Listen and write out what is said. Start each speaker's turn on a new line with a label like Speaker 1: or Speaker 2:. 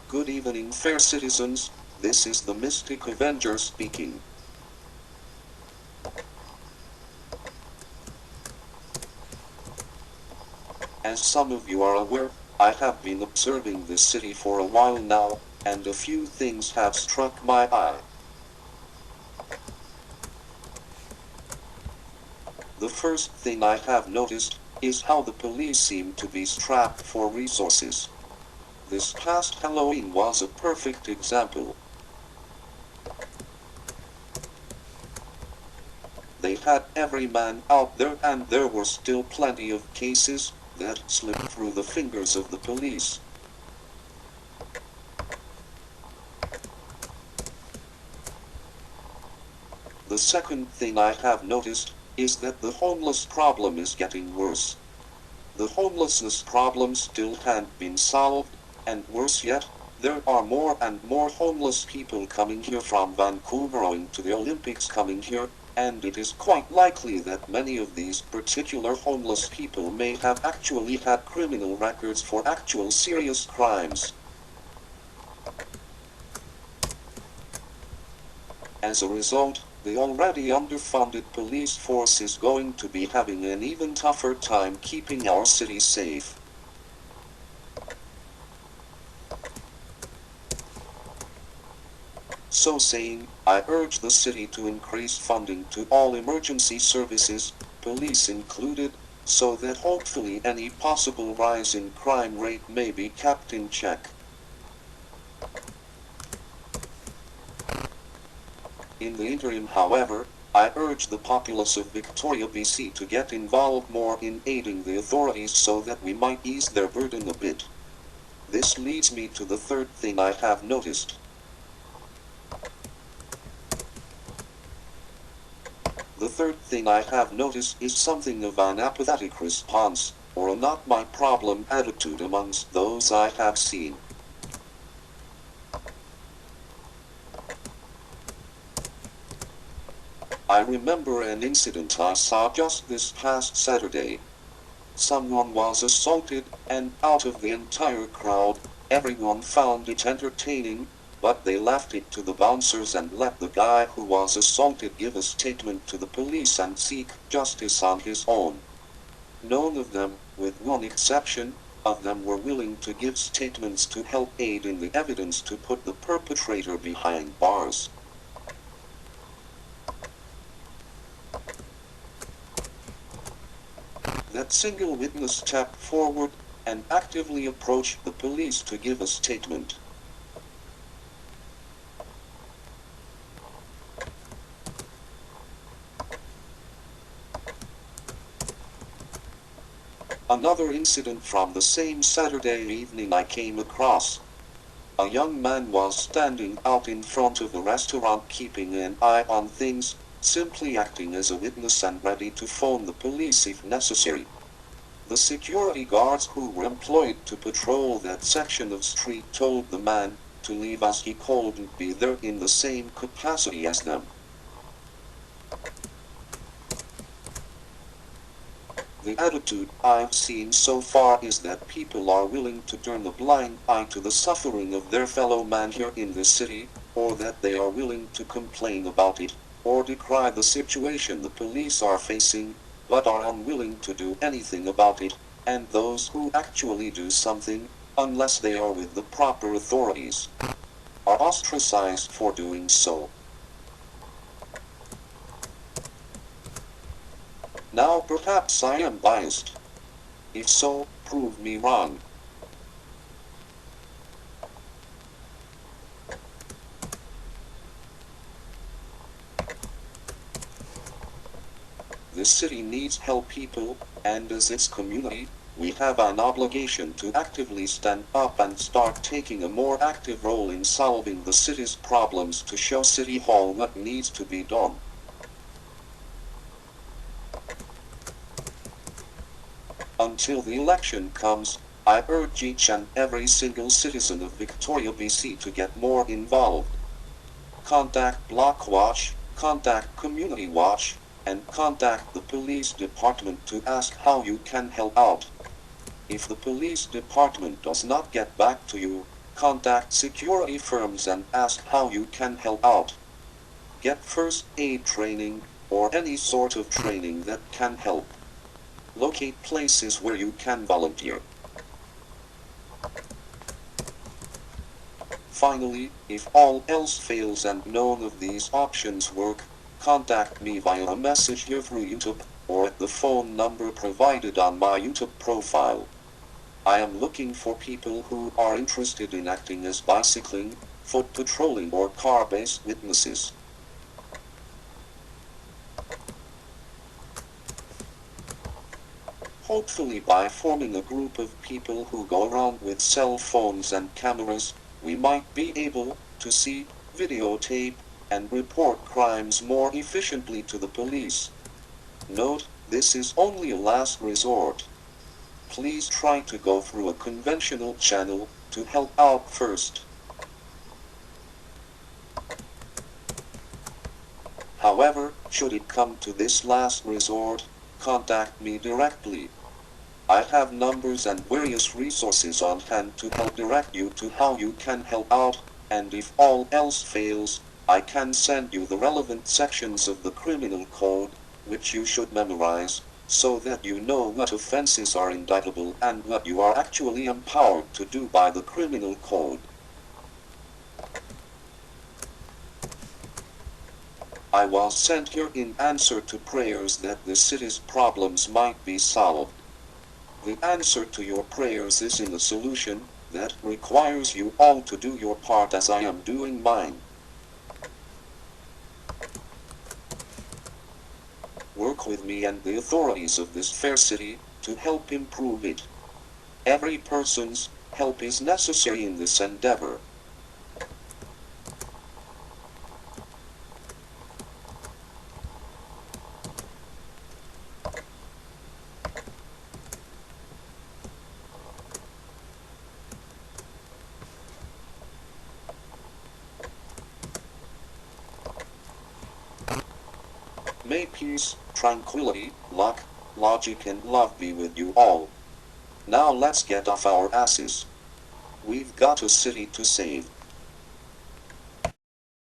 Speaker 1: Good evening, fair citizens. This is the Mystic Avenger speaking. As some of you are aware, I have been observing this city for a while now, and a few things have struck my eye. The first thing I have noticed is how the police seem to be strapped for resources. This past Halloween was a perfect example. They had every man out there, and there were still plenty of cases that slipped through the fingers of the police. The second thing I have noticed is that the homeless problem is getting worse. The homelessness problem still hasn't been solved, and worse yet, there are more and more homeless people coming here from Vancouver owing to the Olympics coming here, and it is quite likely that many of these particular homeless people may have actually had criminal records for actual serious crimes. As a result, the already underfunded police force is going to be having an even tougher time keeping our city safe. So saying, I urge the city to increase funding to all emergency services, police included, so that hopefully any possible rise in crime rate may be kept in check. In the interim, however, I urge the populace of Victoria, BC to get involved more in aiding the authorities so that we might ease their burden a bit. This leads me to the third thing I have noticed. The third thing I have noticed is something of an apathetic response, or a not my problem attitude amongst those I have seen. I remember an incident I saw just this past Saturday. Someone was assaulted, and out of the entire crowd, everyone found it entertaining, but they left it to the bouncers and let the guy who was assaulted give a statement to the police and seek justice on his own. None of them, with one exception, of them were willing to give statements to help aid in the evidence to put the perpetrator behind bars. That single witness stepped forward and actively approached the police to give a statement. Another incident from the same Saturday evening I came across. A young man was standing out in front of a restaurant keeping an eye on things, simply acting as a witness and ready to phone the police if necessary. The security guards who were employed to patrol that section of street told the man to leave as he couldn't be there in the same capacity as them. The attitude I've seen so far is that people are willing to turn a blind eye to the suffering of their fellow man here in the city, or that they are willing to complain about it, or decry the situation the police are facing, but are unwilling to do anything about it, and those who actually do something, unless they are with the proper authorities, are ostracized for doing so. Now perhaps I am biased. If so, prove me wrong. This city needs help people, and as its community, we have an obligation to actively stand up and start taking a more active role in solving the city's problems to show City Hall what needs to be done. Until the election comes, I urge each and every single citizen of Victoria, BC to get more involved. Contact Block Watch, contact Community Watch, and contact the police department to ask how you can help out. If the police department does not get back to you, Contact security firms and ask how you can help out. Get first aid training, or any sort of training that can help. Locate places where you can volunteer. Finally, if all else fails and none of these options work, contact me via a message here through YouTube, or at the phone number provided on my YouTube profile. I am looking for people who are interested in acting as bicycling, foot patrolling or car-based witnesses. Hopefully by forming a group of people who go around with cell phones and cameras, we might be able to see, videotape, and report crimes more efficiently to the police. Note, this is only a last resort. Please try to go through a conventional channel to help out first. However, should it come to this last resort, contact me directly. I have numbers and various resources on hand to help direct you to how you can help out, and if all else fails, I can send you the relevant sections of the criminal code, which you should memorize, so that you know what offenses are indictable and what you are actually empowered to do by the criminal code. I was sent here in answer to prayers that the city's problems might be solved. The answer to your prayers is in the solution that requires you all to do your part as I am doing mine. Work with me and the authorities of this fair city to help improve it. Every person's help is necessary in this endeavor. May peace, tranquility, luck, logic and love be with you all. Now let's get off our asses. We've got a city to save.